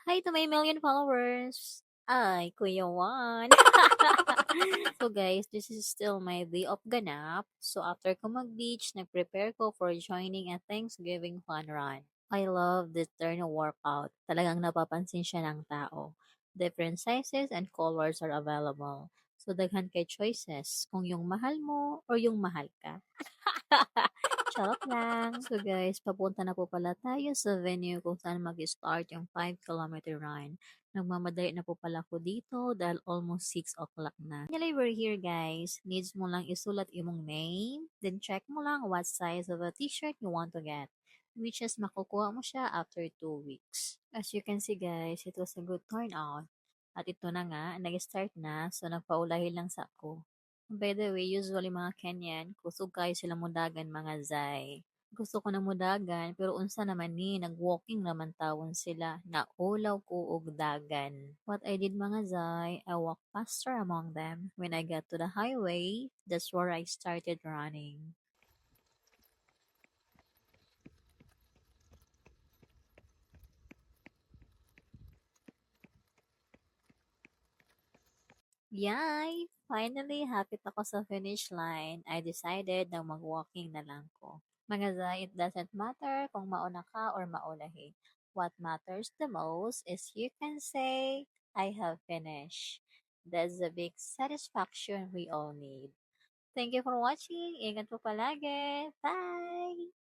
Hi to my million followers! Ay, Kuya Juan! So guys, this is still my day of ganap. So after ko mag-beach, nag-prepare ko for joining a Thanksgiving fun run. I love the turn workout. Talagang napapansin siya ng tao. Different sizes and colors are available. So daghan kay choices kung yung mahal mo or yung mahal ka. Charot lang. So guys, papunta na po pala tayo sa venue kung saan mag-start yung 5 kilometer run. Nagmamadali na po pala ako dito dahil almost 6 o'clock na. Finally, we're here guys. Needs mo lang isulat imong name, then check mo lang what size of a t-shirt you want to get, which is makukuha mo siya after 2 weeks. As you can see guys, it was a good turnout. At ito na nga, nag-start na, so nagpaulahin lang sa ako. By the way, usually mga Kenyan, kusog kayo sila mudagan mga zay. Gusto ko na mudagan, pero unsa naman ni, nag-walking naman tawon sila, naulaw ko og dagan. What I did mga zay, I walked faster among them. When I got to the highway, that's where I started running. Yay! Finally, hapit ako sa finish line. I decided na mag-walking na lang ko. Mga zay, it doesn't matter kung mauna ka or maulahi. What matters the most is you can say, I have finished. That's the big satisfaction we all need. Thank you for watching. Ingat po palagi. Bye!